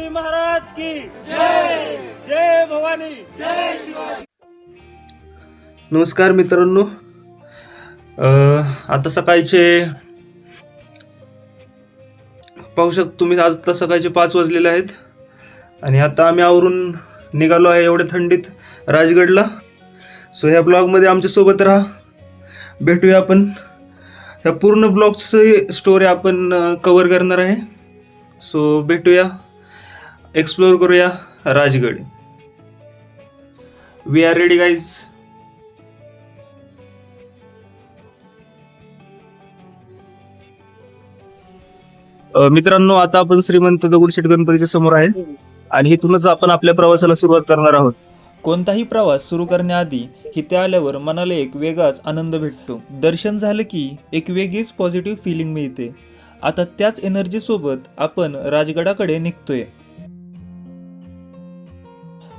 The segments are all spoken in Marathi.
शिवाजी महाराज की जय. जय भवानी. नमस्कार मित्रांनो, आता सकाळचे पाहू शकता तुम्ही, आता सकाळचे 5 वाजलेले आहेत आणि आता आम्ही आवरून निघालो आहे एवढ्या थंडीत राजगडला. सो ह्या ब्लॉगमध्ये आमच्या सोबत राहा, भेटूया आपण. ह्या पूर्ण ब्लॉगची स्टोरी आपण कव्हर करणार आहे. सो भेटूया, एक्सप्लोर करूया Rajgad. We are ready guys. मित्रांनो, आता आपण श्रीमंत दगडूशेठ गणपतीच्या समोर आहे आणि इथूनच आपण आपल्या प्रवासाला सुरुवात करणार आहोत. कोणताही प्रवास सुरू करण्याआधी इथे आल्यावर मनाला एक वेगळाच आनंद भेटतो. दर्शन झालं की एक वेगळीच पॉझिटिव्ह फिलिंग मिळते. आता त्याच एनर्जी सोबत आपण राजगडाकडे निघतोय.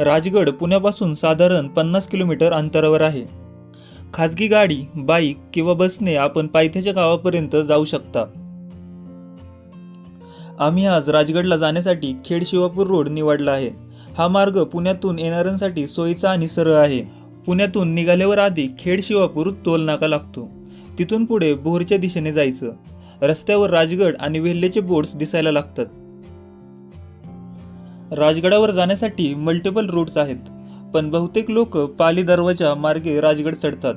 राजगड पुण्यापासून साधारण 50 किलोमीटर अंतरावर आहे. खाजगी गाडी, बाईक किंवा बसने आपण पायथ्याच्या गावापर्यंत जाऊ शकता. आम्ही आज राजगडला जाण्यासाठी खेड शिवापूर रोड निवडला आहे. हा मार्ग पुण्यातून येणाऱ्यांसाठी सोयीचा आणि सरळ आहे. पुण्यातून निघाल्यावर आधी खेड शिवापूर टोल नाका लागतो. तिथून पुढे भोरच्या दिशेने जायचं. रस्त्यावर राजगड आणि वेल्हेचे बोर्ड्स दिसायला लागतात. राजगडावर जाण्यासाठी मल्टिपल रूट्स आहेत, पण बहुतेक लोक पाली दरवाजा मार्गे राजगड चढतात.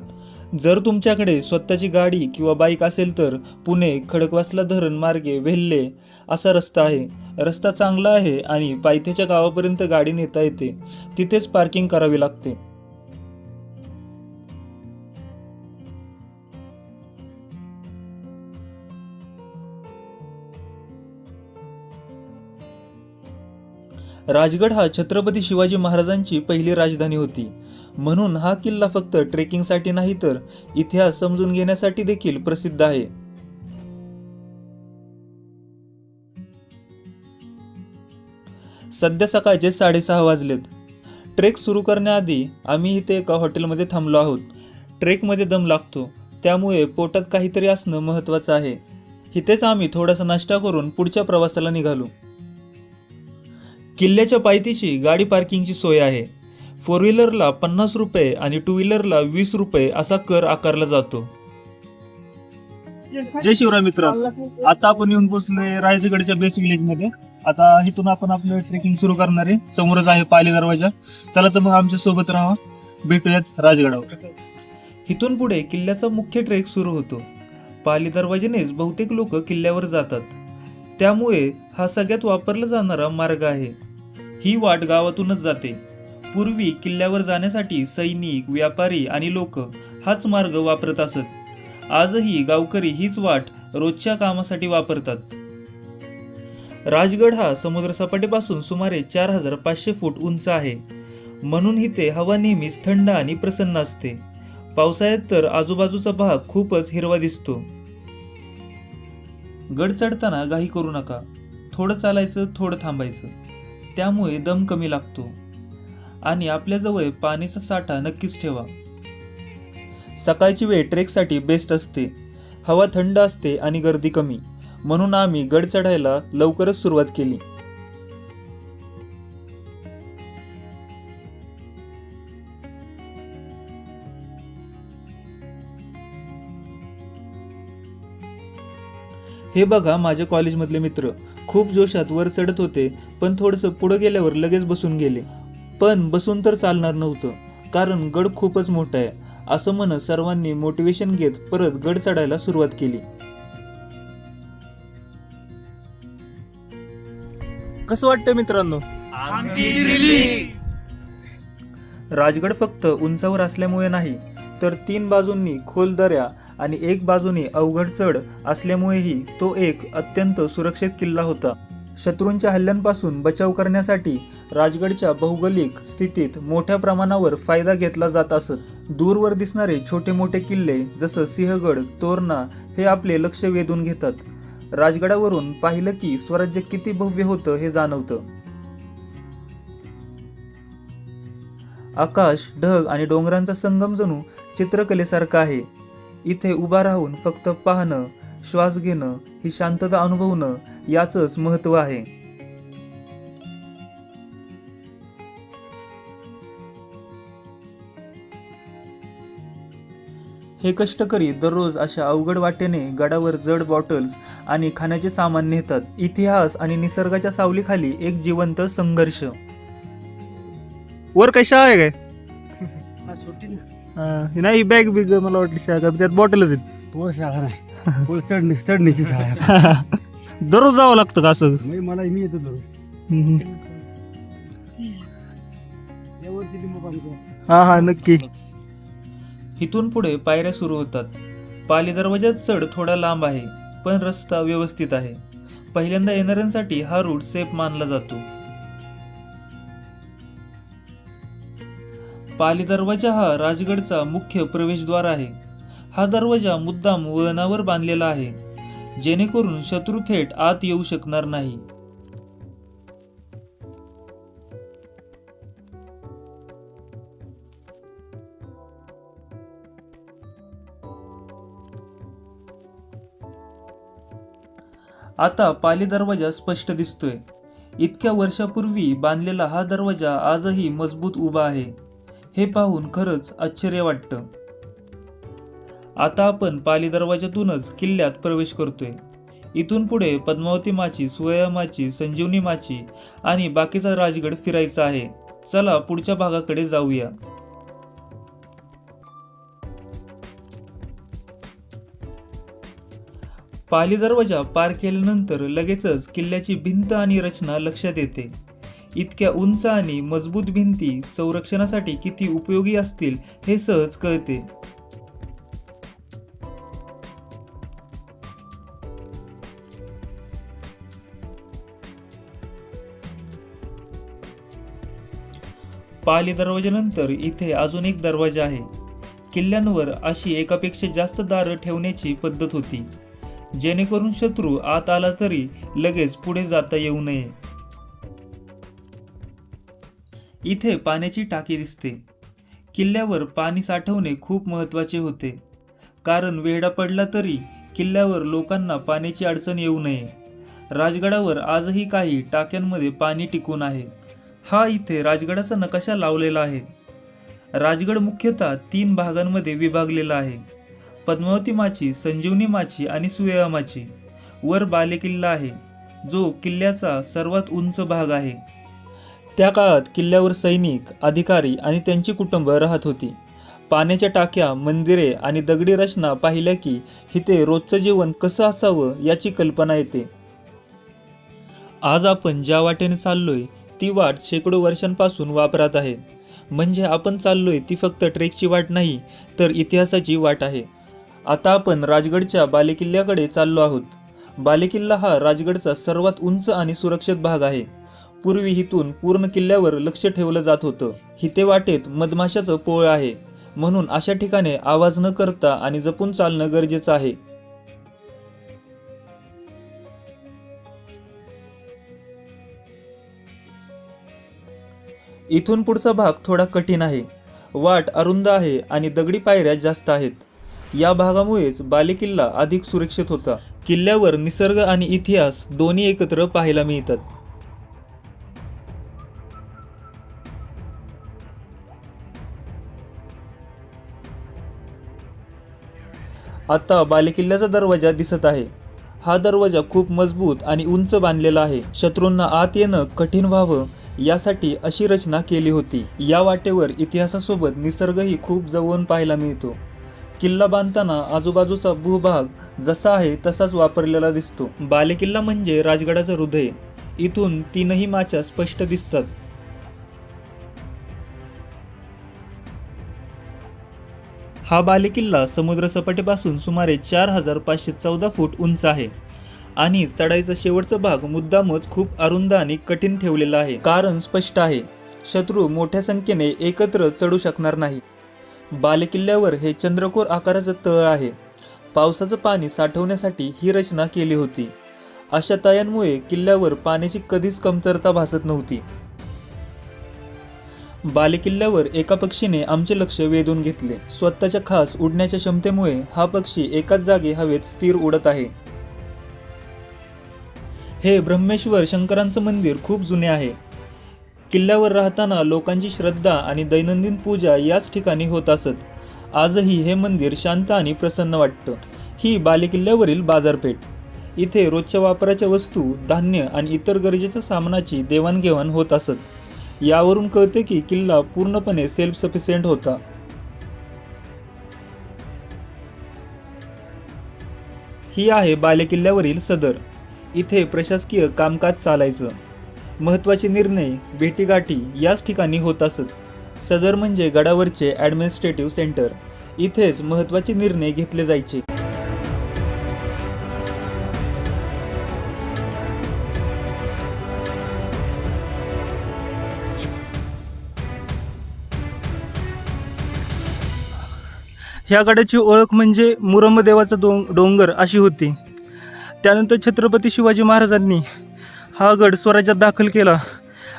जर तुमच्याकडे स्वतःची गाडी किंवा बाईक असेल तर पुणे खडकवासला धरण मार्गे वेल्हे असा रस्ता आहे. रस्ता चांगला आहे आणि पायथ्याच्या गावापर्यंत गाडी नेता येते. तिथेच पार्किंग करावी लागते. राजगड हा छत्रपती शिवाजी महाराजांची पहिली राजधानी होती. म्हणून हा किल्ला फक्त ट्रेकिंगसाठी नाही तर इतिहास समजून घेण्यासाठी देखील प्रसिद्ध आहे. सध्या सकाळचे 6:30 वाजलेत. ट्रेक सुरू करण्याआधी आम्ही इथे एका हॉटेलमध्ये थांबलो आहोत. ट्रेकमध्ये दम लागतो, त्यामुळे पोटात काहीतरी असणं महत्त्वाचं आहे. इथेच आम्ही थोडासा नाश्ता करून पुढच्या प्रवासाला निघालो. किल्ल्याच्या पायथ्याशी गाडी पार्किंगची सोय आहे. 4 व्हीलरला 50 रुपये आणि 2 व्हीलरला 20 रुपये असा कर आकारला जातो. जय शिवराय मित्र, आता आपण येऊन पोहोचलोय राजगडच्या बेस विलेज मध्ये. आता इथून आपण आपलं ट्रेकिंग सुरू करणार आहे. समोरच आहे पाली दरवाजा. चला तर मग आमच्या सोबत राहा, भेटूयात राजगडावर. इथून पुढे किल्ल्याचा मुख्य ट्रेक सुरू होतो. पाली दरवाजानेच बहुतेक लोक किल्ल्यावर जातात, त्यामुळे हा सगळ्यात वापरला जाणारा मार्ग आहे. ही वाट गावातूनच जाते. पूर्वी किल्ल्यावर जाण्यासाठी सैनिक, व्यापारी आणि लोक हाच मार्ग वापरत असत. आजही गावकरी हीच वाट रोजच्या कामासाठी वापरतात. राजगड हा समुद्रसपाटीपासून सुमारे 4500 फूट उंच आहे. म्हणून इथे हवा नेहमीच थंड आणि प्रसन्न असते. पावसाळ्यात तर आजूबाजूचा भाग खूपच हिरवा दिसतो. गड चढताना घाई करू नका. थोडं चालायचं, थोडं थांबायचं. त्यामुळे दम कमी लागतो. आणि आपल्याजवळ पाण्याचा साठा नक्कीच ठेवा. सकाळची वेळ ट्रेकसाठी बेस्ट असते. हवा थंड असते आणि गर्दी कमी. म्हणून आम्ही गड चढायला लवकरच सुरुवात केली. हे बघा माझ्या कॉलेजमधले मित्र खूप जोशात वर चढत होते, पण थोडंसं पुढे गेल्यावर लगेच बसून गेले. पण बसून तर चालणार नव्हतं, कारण गड खूपच मोठा आहे असं म्हणत सर्वांनी मोटिवेशन घेत परत गड चढायला सुरुवात केली. कसं वाटतं मित्रांनो? राजगड फक्त उंचावर असल्यामुळे नाही, तर 3 बाजूंनी खोल दऱ्या आणि 1 बाजूने अवघड चढ असल्यामुळेही तो एक अत्यंत सुरक्षित किल्ला होता. शत्रूंच्या हल्ल्यांपासून बचाव करण्यासाठी राजगडच्या भौगोलिक स्थितीत मोठ्या प्रमाणावर फायदा घेतला जात असत. दूरवर दिसणारे छोटे मोठे किल्ले जसं सिंहगड, तोरणा हे आपले लक्ष वेधून घेतात. राजगडावरून पाहिलं की स्वराज्य किती भव्य होतं हे जाणवतं. आकाश, ढग आणि डोंगरांचा संगम जणू चित्रकलेसारखा आहे. इथे उभा राहून फक्त पाहणं, श्वास घेणं, ही शांतता अनुभवणं याचंच महत्त्व आहे. हे कष्टकरी दररोज अशा अवघड वाटेने गडावर जड बॉटल्स आणि खाण्याचे सामान नेतात. इतिहास आणि निसर्गाच्या सावलीखाली एक जिवंत संघर्ष. वर कशा आहे काय नाही बॅग बिग मला वाटली शाळा त्यात बॉटलच आहेत. तो शाळा नाही चढण्याची शाळा. दररोज जावं लागतं का असं? मला मी येतो हा नक्की. इथून पुढे पायऱ्या सुरू होतात. पाली दरवाजात चढ थोडा लांब आहे, पण रस्ता व्यवस्थित आहे. पहिल्यांदा येणाऱ्यांसाठी हा रूट सेफ मानला जातो. पाली दरवाजा हा राजगडचा मुख्य प्रवेशद्वार आहे. हा दरवाजा मुद्दाम वळणावर बांधलेला आहे, जेणेकरून शत्रू थेट आत येऊ शकणार नाही. आता पाली दरवाजा स्पष्ट दिसतोय. इतक्या वर्षापूर्वी बांधलेला हा दरवाजा आजही मजबूत उभा आहे. हे पाहून खरंच आश्चर्य वाटतं. आता आपण पाली दरवाजातूनच किल्ल्यात प्रवेश करतोय. इथून पुढे पद्मावती माची, सुय्या माची, संजीवनी माची आणि बाकीचा राजगड फिरायचा आहे. चला पुढच्या भागाकडे जाऊया. पाली दरवाजा पार केल्यानंतर लगेचच किल्ल्याची भिंत आणि रचना लक्षात येते. इतक्या उंच आणि मजबूत भिंती संरक्षणासाठी किती उपयोगी असतील हे सहज कळते. पाली दरवाजानंतर इथे अजून एक दरवाजा आहे. किल्ल्यांवर अशी एकापेक्षा जास्त दारं ठेवण्याची पद्धत होती, जेणेकरून शत्रू आत आला तरी लगेच पुढे जाता येऊ नये. इथे पाण्याची टाकी दिसते. किल्ल्यावर पाणी साठवणे खूप महत्त्वाचे होते, कारण वेढा पडला तरी किल्ल्यावर लोकांना पाण्याची अडचण येऊ नये. राजगडावर आजही काही टाक्यांमध्ये पाणी टिकून आहे. हा इथे राजगडाचा नकाशा लावलेला आहे. राजगड मुख्यतः 3 भागांमध्ये विभागलेला आहे: पद्मावती माची, संजीवनी माची आणि सुय्या माची. वर बालेकिल्ला आहे, जो किल्ल्याचा सर्वात उंच भाग आहे. त्या काळात किल्ल्यावर सैनिक, अधिकारी आणि त्यांची कुटुंब राहत होती. पाण्याच्या टाक्या, मंदिरे आणि दगडी रचना पाहिल्या की इथे रोजचं जीवन कसं असावं याची कल्पना येते. आज आपण ज्या वाटेने चाललोय ती वाट शेकडो वर्षांपासून वापरात आहे. म्हणजे आपण चाललोय ती फक्त ट्रेकची वाट नाही, तर इतिहासाची वाट आहे. आता आपण राजगडच्या बालेकिल्ल्याकडे चाललो आहोत. बालेकिल्ला हा राजगडचा सर्वात उंच आणि सुरक्षित भाग आहे. पूर्वी इथून पूर्ण किल्ल्यावर लक्ष ठेवलं जात होतं. इथे वाटेत मधमाशाचं पोळ आहे, म्हणून अशा ठिकाणी आवाज न करता आणि जपून चालणं गरजेचं आहे. इथून पुढचा भाग थोडा कठीण आहे. वाट अरुंद आहे आणि दगडी पायऱ्या जास्त आहेत. या भागामुळेच बालेकिल्ला अधिक सुरक्षित होता. किल्ल्यावर निसर्ग आणि इतिहास दोन्ही एकत्र पाहायला मिळतात. आता बालेकिल्ल्याचा दरवाजा दिसत आहे. हा दरवाजा खूप मजबूत आणि उंच बांधलेला आहे. शत्रूंना आत येणं कठीण व्हावं यासाठी अशी रचना केली होती. या वाटेवर इतिहासासोबत निसर्गही खूप जवळून पाहायला मिळतो. किल्ला बांधताना आजूबाजूचा भूभाग जसा आहे तसाच वापरलेला दिसतो. बालेकिल्ला म्हणजे राजगडाचं हृदय. इथून 3ही माच्या स्पष्ट दिसतात. हा बालेकिल्ला समुद्र सपाटीपासून सुमारे 4514 फूट उंच आहे आणि चढाईचा शेवटचा भाग मुद्दामच खूप अरुंद आणि कठीण ठेवलेला आहे. कारण स्पष्ट आहे, शत्रू मोठ्या संख्येने एकत्र चढू शकणार नाही. बालेकिल्ल्यावर हे चंद्रकोर आकाराचं तळ आहे. पावसाचं पाणी साठवण्यासाठी ही रचना केली होती. अशा तळ्यांमुळे किल्ल्यावर पाण्याची कधीच कमतरता भासत नव्हती. बालेकिल्ल्यावर एका पक्षीने आमचे लक्ष वेधून घेतले. स्वतःच्या खास उडण्याच्या क्षमतेमुळे हा पक्षी एकाच जागी हवेत स्थिर उडत आहे. हे ब्रह्मेश्वर शंकरांचं मंदिर खूप जुने आहे. किल्ल्यावर राहताना लोकांची श्रद्धा आणि दैनंदिन पूजा याच ठिकाणी होत असत. आजही हे मंदिर शांत आणि प्रसन्न वाटतं. ही बालेकिल्ल्यावरील बाजारपेठ. इथे रोजच्या वापराच्या वस्तू, धान्य आणि इतर गरजेच्या सामानाची देवाणघेवाण होत असत. यावरून कळते की किल्ला पूर्णपणे सेल्फ सफिशियंट होता. ही आहे बालेकिल्ल्यावरील सदर. इथे प्रशासकीय कामकाज चालायचं. महत्त्वाचे निर्णय, भेटीगाठी याच ठिकाणी होत असत. सदर म्हणजे गडावरचे ॲडमिनिस्ट्रेटिव्ह सेंटर. इथेच महत्त्वाचे निर्णय घेतले जायचे. ह्या गडाची ओळख म्हणजे मुरुमदेवाचा डोंगर अशी होती. त्यानंतर छत्रपती शिवाजी महाराजांनी हा गड स्वराज्यात दाखल केला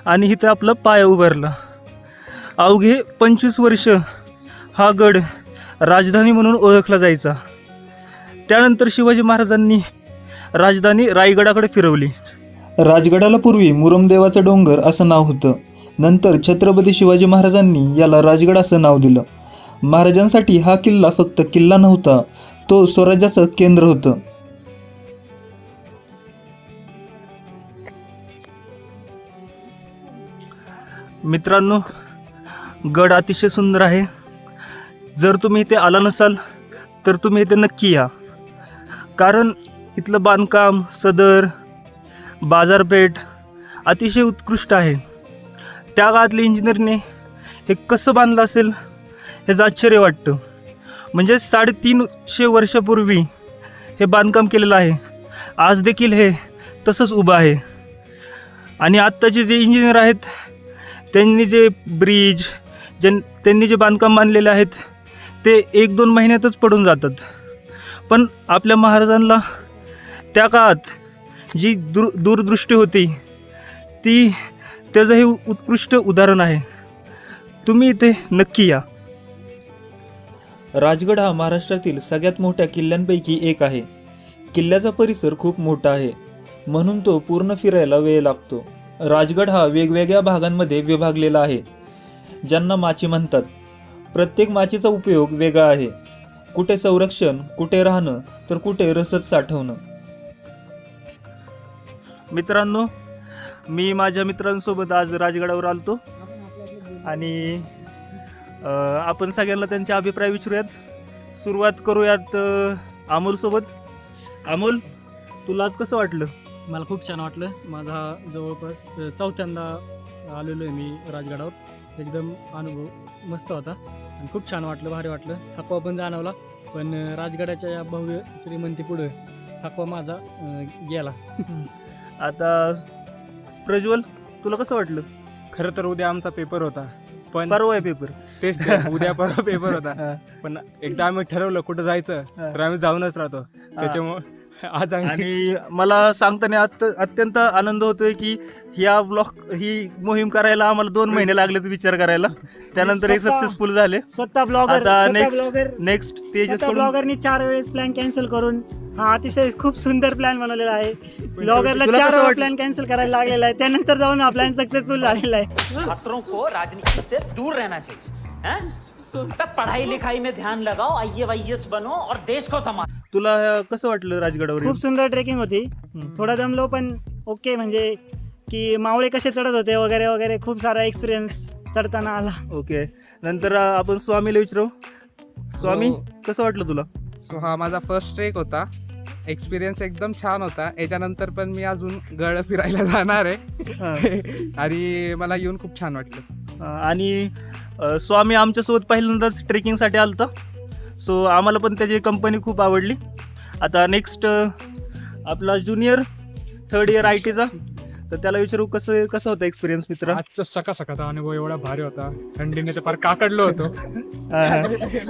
आणि इथं आपला पाया उभारला. अवघे 25 वर्ष हा गड राजधानी म्हणून ओळखला जायचा. त्यानंतर शिवाजी महाराजांनी राजधानी रायगडाकडे फिरवली. राजगडाला पूर्वी मुरुमदेवाचा डोंगर असं नाव होतं. नंतर छत्रपती शिवाजी महाराजांनी याला राजगड असं नाव दिलं. महाराजांसाठी हा किल्ला फक्त किल्ला नव्हता, तो स्वराज्याचं केंद्र होतं. मित्रांनो, गड अतिशय सुंदर आहे. जर तुम्ही इथे आला नसाल तर तुम्ही इथे नक्की या, कारण इथलं बांधकाम, सदर, बाजारपेठ अतिशय उत्कृष्ट आहे. त्या काळातल्या इंजिनियरने हे कसं बांधलं असेल ह्याचं आश्चर्य वाटतं. म्हणजे 350 वर्षापूर्वी हे बांधकाम केलेलं आहे. आज देखील हे तसंच उभं आहे. आणि आत्ताचे जे इंजिनियर आहेत त्यांनी जे ब्रिज, त्यांनी जे बांधकाम बांधलेले आहेत ते 1-2 महिन्यातच पडून जातात. पण आपल्या महाराजांना त्या काळात जी दूरदृष्टी होती ती त्याचं हे उत्कृष्ट उदाहरण आहे. तुम्ही इथे नक्की या. राजगड हा महाराष्ट्रातील सगळ्यात मोठ्या किल्ल्यांपैकी एक आहे. किल्ल्याचा परिसर खूप मोठा आहे, म्हणून तो पूर्ण फिरायला वेळ लागतो. राजगड हा वेगवेगळ्या भागांमध्ये विभागलेला आहे, ज्यांना माची म्हणतात. प्रत्येक माचीचा उपयोग वेगळा आहे. कुठे संरक्षण, कुठे राहणं, तर कुठे रसद साठवणं. मित्रांनो, मी माझ्या मित्रांसोबत आज राजगडावर आलतो आणि आपण सगळ्यांना त्यांचे अभिप्राय विचारूयात. सुरुवात करूयात अमोलसोबत. अमोल, तुला आज कसं वाटलं? मला खूप छान वाटलं. माझा जवळपास 4थ्यांदा आलेलो आहे मी राजगडावर. एकदम अनुभव मस्त होता आणि खूप छान वाटलं, भारी वाटलं. थकवा पण जाणवला, पण राजगडाच्या या भव्य श्रीमंतीपुढं थकवा माझा गेला. आता प्रज्वल, तुला कसं वाटलं? खरं तर उद्या आमचा पेपर होता, पण परवा आहे पेपर. तेच उद्या परवा पेपर होता. पण एकदा आम्ही ठरवलं कुठं जायचं तर आम्ही जाऊनच राहतो. त्याच्यामुळे आज आणि मला सांगताना अत्यंत आनंद होतोय की ही मोहीम करायला आम्हाला 2 महिने लागले विचार करायला. त्यानंतर एक सक्सेसफुल झाले. स्वतः ब्लॉगर आता नेक्स्ट तेजस ब्लॉगरनी 4 वेळेस प्लॅन कॅन्सल करून हा अतिशय खूप सुंदर प्लॅन बनवलेला आहे. ब्लॉगरला तुला 4 कसं वेळा वाटलं? प्लॅन कॅन्सल करायला लागलेला आहे, त्यानंतर जाऊन हा प्लॅन सक्सेसफुल झालेला आहे. छात्रों को राजनीति से दूर रहना चाहिए, हैं? पढ़ाई लिखाई में ध्यान लगाओ, IAS बनो और देश को संभालो. तुला कसं वाटलं राजगडावर? खूप सुंदर ट्रेकिंग होती. थोडा दमलो पण ओके, म्हणजे की मावळे कसे चढत होते वगैरे वगैरे, खूप सारा एक्सपिरियन्स चढताना आला. ओके. नंतर आपण स्वामीला विचारू. स्वामी, कसं वाटलं तुला? सो हा माझा फर्स्ट ट्रेक होता. एक्सपिरियन्स एकदम छान होता. याच्यानंतर पण मी अजून गड फिरायला जाणार आहे आणि मला येऊन खूप छान वाटलं. आणि स्वामी आमच्यासोबत पहिल्यांदाच ट्रेकिंगसाठी आलता. सो आम्हाला पण त्याची कंपनी खूप आवडली. आता नेक्स्ट आपला ज्युनियर 3rd इयर ITचा, तर त्याला विचारू कसं होता एक्सपिरियन्स मित्र? आजचा सकाळचा अनुभव एवढा भारी होता. थंडीने तर फार काकडलो होतो.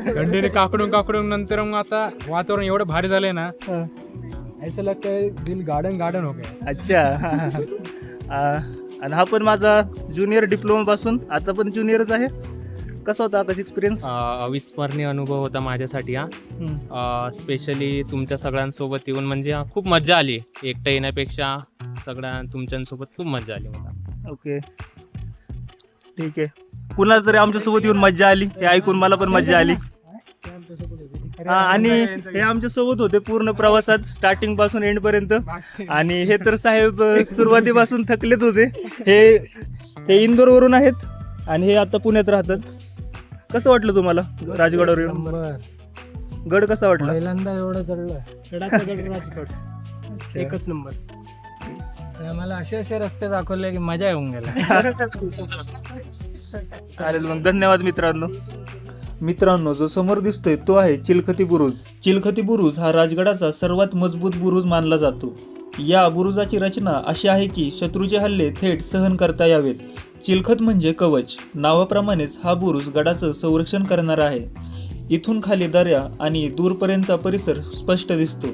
थंडीने काकडून नंतर मग आता वातावरण एवढं भारी झालंय ना, असं लागतंय दिल गार्डन हो गया. अच्छा. आणि हा पण माझा ज्युनियर डिप्लोमा पासून, आता पण ज्युनियरच आहे. कसा होता आकाश एक्सपिरियन्स? अविस्मरणीय अनुभव होता माझ्यासाठी हा. स्पेशली तुमच्या सगळ्यांसोबत येऊन म्हणजे खूप मजा आली. एकटं येण्यापेक्षा तुमच्यासोबत खूप मजा आली मला. ओके, ठीक आहे. पुन्हा तरी आमच्यासोबत येऊन मजा आली हे ऐकून मला पण मजा आली. आणि हे आमच्या सोबत होते पूर्ण प्रवासात स्टार्टिंग पासून एंड पर्यंत. आणि हे तर साहेब सुरुवातीपासून थकलेत होते. हे इंदोर वरून आहेत आणि हे आता पुण्यात राहतात. कसं वाटलं तुम्हाला राजगडावर येऊन? गड कसा वाटला? पहिल्यांदा एवढं चढलं. गडाचा गड राजगड एकच नंबर. आम्हाला असे रस्ते दाखवले की मजा येऊन गेला. चालेल मग, धन्यवाद मित्रांनो. मित्रांनो, जो समोर दिसतोय तो आहे चिलखती बुरुज. चिलखती बुरुज हा राजगडाचा सर्वात मजबूत बुरुज मानला जातो. या बुरुजाची रचना अशी आहे की शत्रूचे हल्ले थेट सहन करता यावेत. चिलखत म्हणजे कवच. नावाप्रमाणेच हा बुरुज गडाचं संरक्षण करणारा आहे. इथून खाली दऱ्या आणि दूरपर्यंतचा परिसर स्पष्ट दिसतो.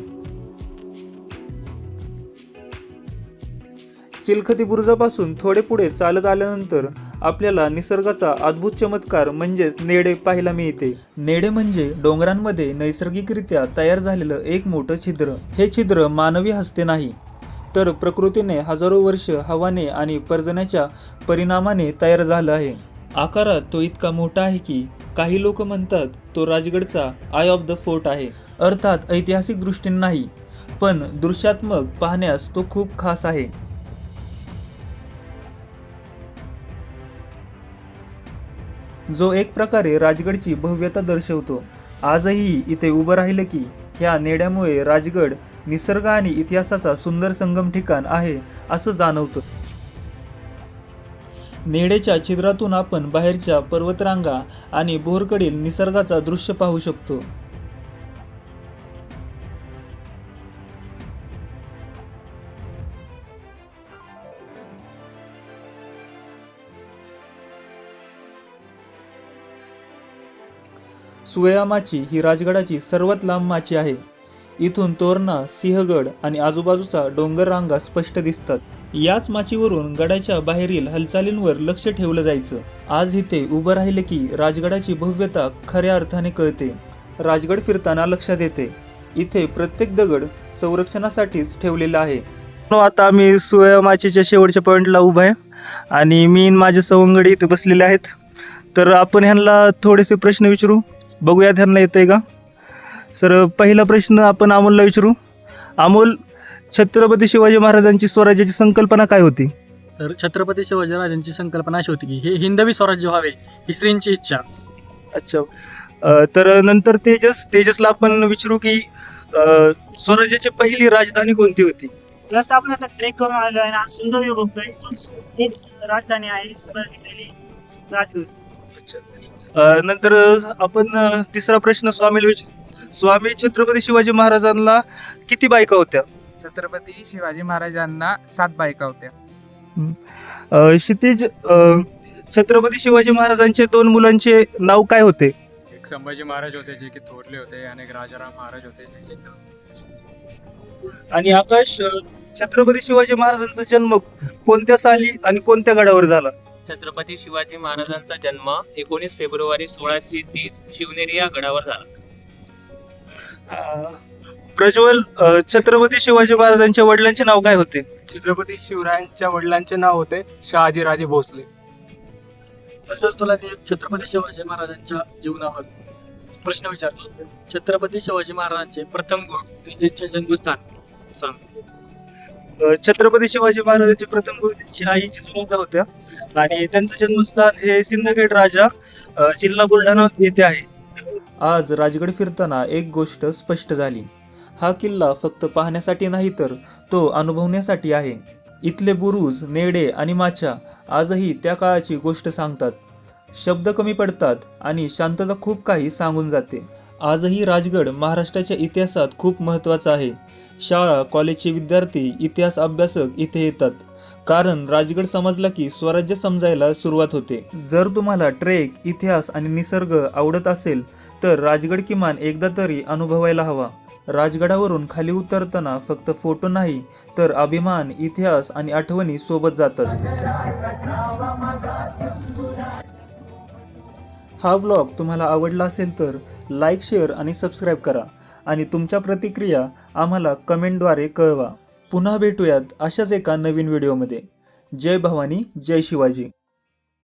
चिलखती बुरुजापासून थोडे पुढे चालत आल्यानंतर आपल्याला निसर्गाचा अद्भुत चमत्कार म्हणजेच नेडे पाहायला मिळते. नेडे म्हणजे डोंगरांमध्ये नैसर्गिकरित्या तयार झालेलं एक मोठं छिद्र. हे छिद्र मानवी हस्ते नाही, तर प्रकृतीने हजारो वर्ष हवाने आणि पर्जन्याच्या परिणामाने तयार झालं आहे. आकारात तो इतका मोठा आहे की काही लोक म्हणतात तो राजगडचा आय ऑफ द फोर्ट आहे. अर्थात ऐतिहासिक दृष्टीने नाही, पण दृश्यात्मक पाहण्यास तो खूप खास आहे. जो एक प्रकारे राजगडची भव्यता दर्शवतो. आजही इथे उभं राहिलं की ह्या नेड्यामुळे राजगड निसर्ग आणि इतिहासाचा सुंदर संगम ठिकाण आहे असं जाणवतं. नेडेच्या छिद्रातून आपण बाहेरच्या पर्वतरांगा आणि भोरकडील निसर्गाचा दृश्य पाहू शकतो. सुया माची ही राजगडाची सर्वात लांब माची आहे. इथून तोरणा, सिंहगड आणि आजूबाजूचा डोंगर रांगा स्पष्ट दिसतात. याच माचीवरून गडाच्या बाहेरील हालचालींवर लक्ष ठेवलं जायचं. आज इथे उभं राहिले की राजगडाची भव्यता खऱ्या अर्थाने कळते. राजगड फिरताना लक्षात येते, इथे प्रत्येक दगड संरक्षणासाठीच ठेवलेला आहे. आता आम्ही सुया माचीच्या शेवटच्या पॉईंटला उभा आहे आणि मी माझे सवंगडी इथे बसलेले आहेत. तर आपण ह्यांना थोडेसे प्रश्न विचारू, बघूयात ह्यांना येतंय का. सर, पहिला प्रश्न आपण अमोलला विचारू. अमोल, छत्रपती शिवाजी महाराजांची स्वराज्याची संकल्पना काय होती? तर छत्रपती शिवाजी राजांची संकल्पना अशी होती की हे हिंदवी स्वराज्य व्हावे ही श्रींची इच्छा. अच्छा, तर नंतर तेजसला आपण विचारू की स्वराज्याची पहिली राजधानी कोणती होती? जस्ट आपण आता ट्रेक करून आलो आहे ना, सुंदर व्ह्यू बघतोय. तीच राजधानी आहे स्वराज्याची पहिली राजगड. नंतर आपण तिसरा प्रश्न स्वामीला विचारू. स्वामी, छत्रपती शिवाजी महाराजांना किती बायका होत्या? छत्रपती शिवाजी महाराजांना 7 बायका होत्या. क्षितिज, छत्रपती शिवाजी महाराजांचे 2 मुलांचे नाव काय होते? एक संभाजी महाराज होते जे की थोरले होते आणि एक राजाराम महाराज होते. आणि आकाश, छत्रपती शिवाजी महाराजांचा जन्म कोणत्या साली आणि कोणत्या गडावर झाला? छत्रपती शिवाजी महाराजांचा जन्म 19 फेब्रुवारी 1630 शिवनेरी या गडावर झाला. प्रज्वल, छत्रपती शिवाजी महाराजांच्या वडिलांचे नाव काय होते? छत्रपती शिवरायांच्या वडिलांचे नाव होते शहाजीराजे भोसले. तुला मी छत्रपती शिवाजी महाराजांच्या जीवनावर प्रश्न विचारतो. छत्रपती शिवाजी महाराजांचे प्रथम गुरु आणि त्यांचे जन्मस्थान सांग. छत्रपती शिवाजी महाराजांचे प्रथम गुरु त्यांची आई जिजामाता होत्या आणि त्यांचं जन्मस्थान हे सिंदखेड राजा, जिल्हा बुलढाणा येथे आहे. आज राजगड फिरताना एक गोष्ट स्पष्ट झाली. हा किल्ला फक्त पाहण्यासाठी नाही तर तो अनुभवण्यासाठी आहे. इथले बुरुज, नेडे आणि माच्या आजही त्या काळाची गोष्ट सांगतात. शब्द कमी पडतात आणि शांतता खूप काही सांगून जाते. आजही राजगड महाराष्ट्राच्या इतिहासात खूप महत्त्वाचा आहे. शाळा, कॉलेजचे विद्यार्थी, इतिहास अभ्यासक इथे येतात, कारण राजगड समजला की स्वराज्य समजायला सुरुवात होते. जर तुम्हाला ट्रेक, इतिहास आणि निसर्ग आवडत असेल तर राजगड किमान एकदा तरी अनुभवायला हवा. राजगडावरून खाली उतरताना फक्त फोटो नाही तर अभिमान, इतिहास आणि आठवणी सोबत जातात. हा व्लॉग तुम्हाला आवडला असेल तर लाईक, शेअर आणि सबस्क्राईब करा आणि तुमच्या प्रतिक्रिया आम्हाला कमेंटद्वारे कळवा. पुन्हा भेटूयात अशाच एका नवीन व्हिडिओमध्ये. जय भवानी, जय शिवाजी.